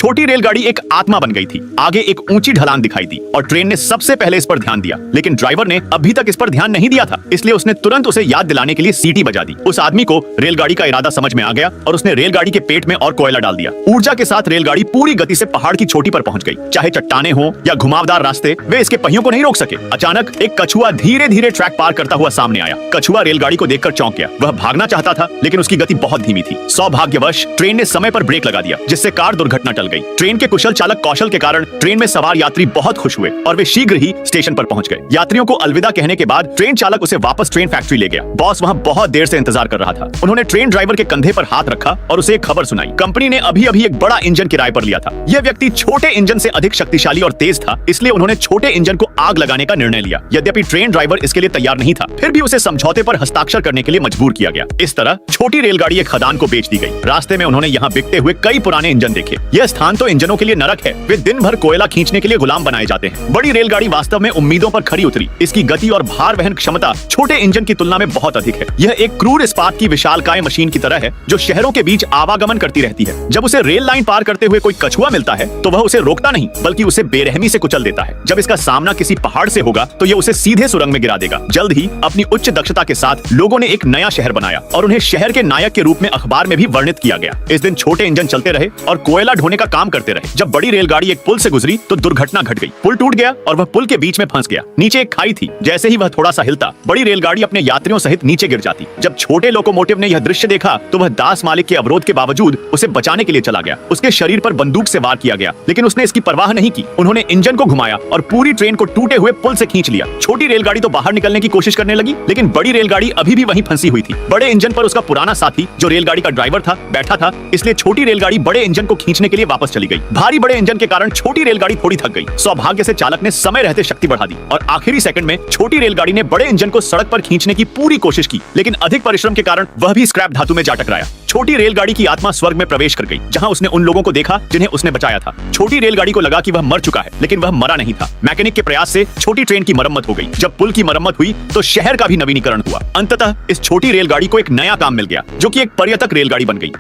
छोटी रेलगाड़ी एक आत्मा बन गई थी। आगे एक ऊंची ढलान दिखाई दी और ट्रेन ने सबसे पहले इस पर ध्यान दिया, लेकिन ड्राइवर ने अभी तक इस पर ध्यान नहीं दिया था, इसलिए उसने तुरंत उसे याद दिलाने के लिए सीटी बजा दी। उस आदमी को रेलगाड़ी का इरादा समझ में आ गया और उसने रेलगाड़ी के पेट में और कोयला डाल दिया। ऊर्जा के साथ रेलगाड़ी पूरी गति से पहाड़ की चोटी पर पहुंच गई। चाहे चट्टाने हो या घुमावदार रास्ते, वे इसके पहियों को नहीं रोक सके। अचानक एक कछुआ धीरे धीरे ट्रैक पार करता हुआ सामने आया। कछुआ रेलगाड़ी को देखकर चौंक गया। वह भागना चाहता था, लेकिन उसकी गति बहुत धीमी थी। सौभाग्यवश ट्रेन ने समय पर ब्रेक लगा दिया, जिससे कार दुर्घटना टल गई। ट्रेन के कुशल चालक कौशल के कारण ट्रेन में सवार यात्री बहुत खुश हुए और वे शीघ्र ही स्टेशन पर पहुंच गए। यात्रियों को अलविदा कहने के बाद ट्रेन चालक उसे वापस ट्रेन फैक्ट्री ले गया। बॉस वहां बहुत देर से इंतजार कर रहा था। उन्होंने ट्रेन ड्राइवर के कंधे पर हाथ रखा और उसे एक खबर सुनाई। कंपनी ने अभी अभी एक बड़ा इंजन किराए पर लिया था। यह व्यक्ति छोटे इंजन से अधिक शक्तिशाली और तेज था, इसलिए उन्होंने छोटे इंजन को आग लगाने का निर्णय लिया। यद्यपि ट्रेन ड्राइवर इसके लिए तैयार नहीं था, फिर भी उसे समझौते पर हस्ताक्षर करने के लिए मजबूर किया गया। इस तरह छोटी रेलगाड़ी एक खदान को बेच दी गई। रास्ते में उन्होंने यहाँ बिकते हुए कई पुराने इंजन देखे। यह स्थान तो इंजनों के लिए नरक है। वे दिन भर कोयला खींचने के लिए गुलाम बनाए जाते हैं। बड़ी रेलगाड़ी वास्तव में उम्मीदों पर खरी उतरी। इसकी गति और भार वहन क्षमता छोटे इंजन की तुलना में बहुत अधिक है। यह एक क्रूर इस्पात की विशालकाय मशीन की तरह है, जो शहरों के बीच आवागमन करती रहती है। जब उसे रेल लाइन पार करते हुए कोई कछुआ मिलता है, तो वह उसे रोकता नहीं, बल्कि उसे बेरहमी से कुचल देता है। जब इसका सामना किसी पहाड़ से होगा, तो यह उसे सीधे सुरंग में गिरा देगा। जल्द ही अपनी उच्च दक्षता के साथ लोगों ने एक नया शहर बनाया और उन्हें शहर के नायक के रूप में अखबार में भी वर्णित किया गया। इस दिन छोटे इंजन चलते रहे और कोयला ढोने का काम करते रहे। जब बड़ी रेलगाड़ी एक पुल से गुजरी, तो दुर्घटना घट गई। पुल टूट गया और वह पुल के बीच में फंस गया। नीचे एक खाई थी। जैसे ही वह थोड़ा सा हिलता, बड़ी रेलगाड़ी अपने यात्रियों सहित नीचे गिर जाती। जब छोटे लोकोमोटिव ने यह दृश्य देखा, तो वह दास मालिक के अवरोध के बावजूद उसे बचाने के लिए चला गया। उसके शरीर पर बंदूक से वार किया गया, लेकिन उसने इसकी परवाह नहीं की। उन्होंने इंजन को घुमाया और पूरी ट्रेन को टूटे हुए पुल से खींच लिया। छोटी रेलगाड़ी तो बाहर निकलने की कोशिश करने लगी, लेकिन बड़ी रेलगाड़ी अभी भी वहीं फंसी हुई थी। बड़े इंजन पर उसका पुराना साथी, जो रेलगाड़ी का ड्राइवर था, बैठा था, इसलिए छोटी रेलगाड़ी बड़े इंजन को खींचने के लिए वापस चली गई। भारी बड़े इंजन के कारण छोटी रेलगाड़ी थोड़ी थक गई। सौभाग्य से चालक ने समय रहते शक्ति बढ़ा दी और आखिरी सेकंड में छोटी रेलगाड़ी ने बड़े इंजन को सड़क पर खींचने की पूरी कोशिश की, लेकिन अधिक परिश्रम के कारण वह भी स्क्रैप धातु में जा टकराया। छोटी रेलगाड़ी की आत्मा स्वर्ग में प्रवेश कर गई, जहां उसने उन लोगों को देखा जिन्हें उसने बचाया था। छोटी रेलगाड़ी को लगा कि वह मर चुका है, लेकिन वह मरा नहीं था। मैकेनिक के प्रयास से छोटी ट्रेन की मरम्मत हो गई। जब पुल की मरम्मत हुई, तो शहर का भी नवीनीकरण हुआ। अंततः इस छोटी रेलगाड़ी को एक नया काम मिल गया, जो कि एक पर्यटक रेलगाड़ी बन गई।